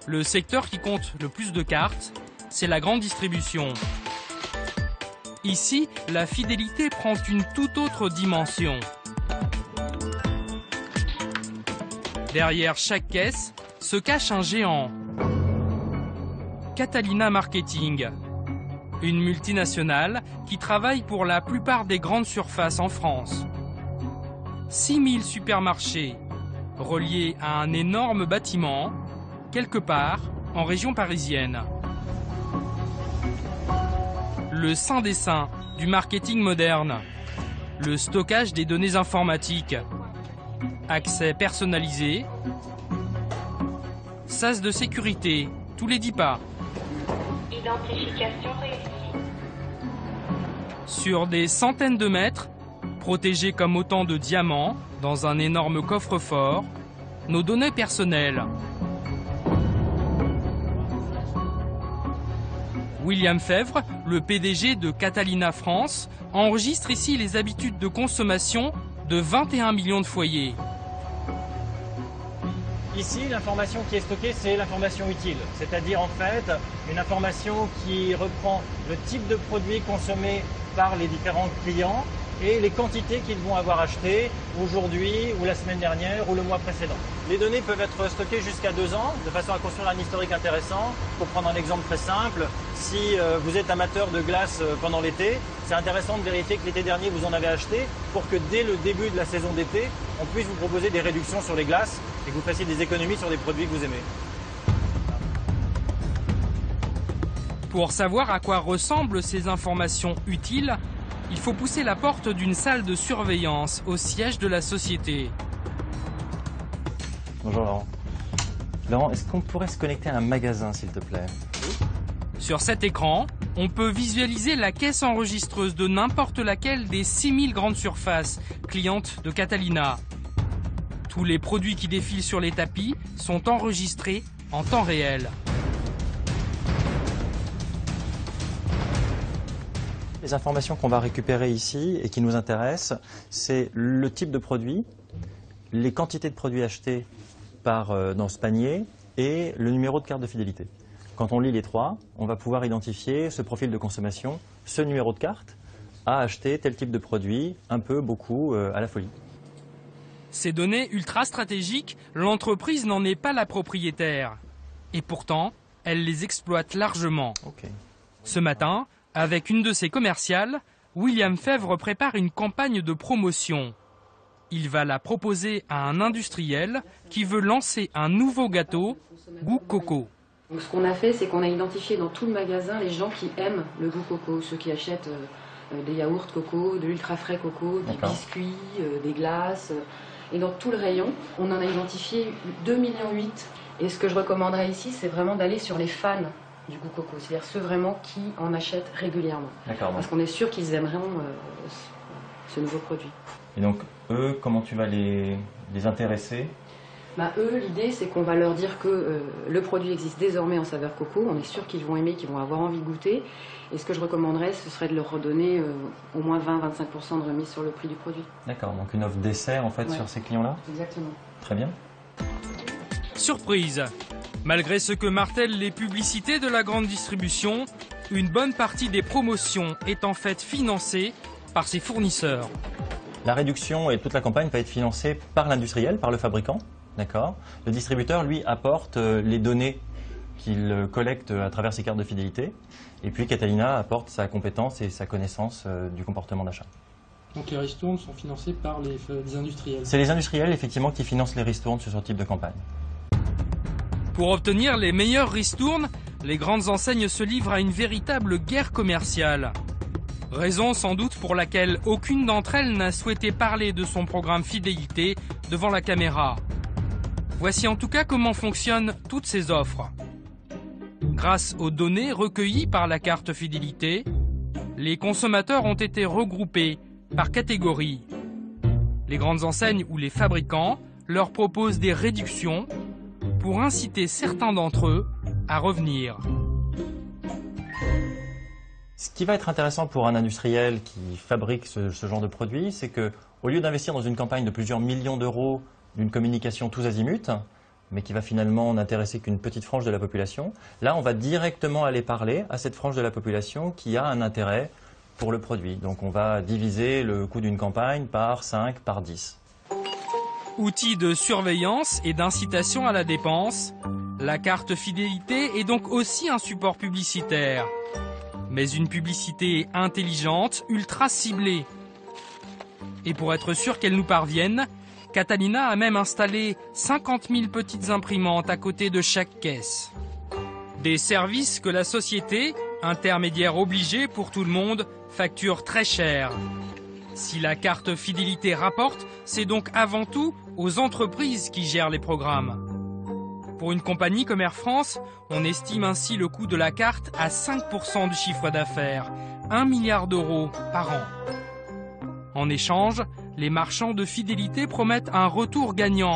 Le secteur qui compte le plus de cartes, c'est la grande distribution. Ici, la fidélité prend une toute autre dimension. Derrière chaque caisse se cache un géant. Catalina Marketing, une multinationale qui travaille pour la plupart des grandes surfaces en France. 6000 supermarchés reliés à un énorme bâtiment, quelque part en région parisienne. Le saint des saints du marketing moderne, le stockage des données informatiques, accès personnalisé, sas de sécurité, tous les 10 pas. Identification réussie. Sur des centaines de mètres, protégés comme autant de diamants dans un énorme coffre-fort, nos données personnelles. William Febvre, le PDG de Catalina France, enregistre ici les habitudes de consommation de 21 millions de foyers. Ici, l'information qui est stockée, c'est l'information utile, c'est-à-dire en fait une information qui reprend le type de produit consommé par les différents clients et les quantités qu'ils vont avoir achetées aujourd'hui ou la semaine dernière ou le mois précédent. Les données peuvent être stockées jusqu'à 2 ans de façon à construire un historique intéressant. Pour prendre un exemple très simple, si vous êtes amateur de glace pendant l'été, c'est intéressant de vérifier que l'été dernier vous en avez acheté pour que dès le début de la saison d'été, on puisse vous proposer des réductions sur les glaces et que vous fassiez des économies sur des produits que vous aimez. Pour savoir à quoi ressemblent ces informations utiles, il faut pousser la porte d'une salle de surveillance au siège de la société. Bonjour Laurent. Laurent, est-ce qu'on pourrait se connecter à un magasin, s'il te plaît? Sur cet écran, on peut visualiser la caisse enregistreuse de n'importe laquelle des 6000 grandes surfaces clientes de Catalina. Tous les produits qui défilent sur les tapis sont enregistrés en temps réel. Les informations qu'on va récupérer ici et qui nous intéressent, c'est le type de produit, les quantités de produits achetés dans ce panier et le numéro de carte de fidélité. Quand on lit les trois, on va pouvoir identifier ce profil de consommation, ce numéro de carte, à acheter tel type de produit, un peu, beaucoup, à la folie. Ces données ultra stratégiques, l'entreprise n'en est pas la propriétaire. Et pourtant, elle les exploite largement. Okay. Ce matin, avec une de ses commerciales, William Febvre prépare une campagne de promotion. Il va la proposer à un industriel qui veut lancer un nouveau gâteau, goût coco. Donc, ce qu'on a fait, c'est qu'on a identifié dans tout le magasin les gens qui aiment le goût coco, ceux qui achètent des yaourts coco, de l'ultra frais coco, des biscuits, des glaces. Et dans tout le rayon, on en a identifié 2,8 millions. Et ce que je recommanderais ici, c'est vraiment d'aller sur les fans du goût coco, c'est-à-dire ceux vraiment qui en achètent régulièrement. Parce qu'on est sûr qu'ils aimeront ce nouveau produit. Et donc, eux, comment tu vas les intéresser? Eux, l'idée, c'est qu'on va leur dire que le produit existe désormais en saveur coco. On est sûr qu'ils vont aimer, qu'ils vont avoir envie de goûter. Et ce que je recommanderais, ce serait de leur redonner au moins 20-25% de remise sur le prix du produit. D'accord, donc une offre dessert en fait sur ces clients-là? Exactement. Très bien. Surprise! Malgré ce que martèlent les publicités de la grande distribution, une bonne partie des promotions est en fait financée par ses fournisseurs. La réduction et toute la campagne va être financée par l'industriel, par le fabricant. D'accord. Le distributeur, lui, apporte les données qu'il collecte à travers ses cartes de fidélité. Et puis Catalina apporte sa compétence et sa connaissance du comportement d'achat. Donc les ristournes sont financés par les industriels? C'est les industriels, effectivement, qui financent les ristournes sur ce type de campagne. Pour obtenir les meilleures ristournes, les grandes enseignes se livrent à une véritable guerre commerciale. Raison sans doute pour laquelle aucune d'entre elles n'a souhaité parler de son programme fidélité devant la caméra. Voici en tout cas comment fonctionnent toutes ces offres. Grâce aux données recueillies par la carte fidélité, les consommateurs ont été regroupés par catégorie. Les grandes enseignes ou les fabricants leur proposent des réductions pour inciter certains d'entre eux à revenir. Ce qui va être intéressant pour un industriel qui fabrique ce genre de produit, c'est qu'au lieu d'investir dans une campagne de plusieurs millions d'euros d'une communication tous azimuts, mais qui va finalement n'intéresser qu'une petite frange de la population. Là, on va directement aller parler à cette frange de la population qui a un intérêt pour le produit. Donc on va diviser le coût d'une campagne par 5, par 10. Outil de surveillance et d'incitation à la dépense, la carte fidélité est donc aussi un support publicitaire. Mais une publicité intelligente, ultra ciblée. Et pour être sûr qu'elle nous parvienne, Catalina a même installé 50 000 petites imprimantes à côté de chaque caisse. Des services que la société, intermédiaire obligé pour tout le monde, facture très cher. Si la carte fidélité rapporte, c'est donc avant tout aux entreprises qui gèrent les programmes. Pour une compagnie comme Air France, on estime ainsi le coût de la carte à 5% du chiffre d'affaires, 1 milliard d'euros par an. En échange, les marchands de fidélité promettent un retour gagnant.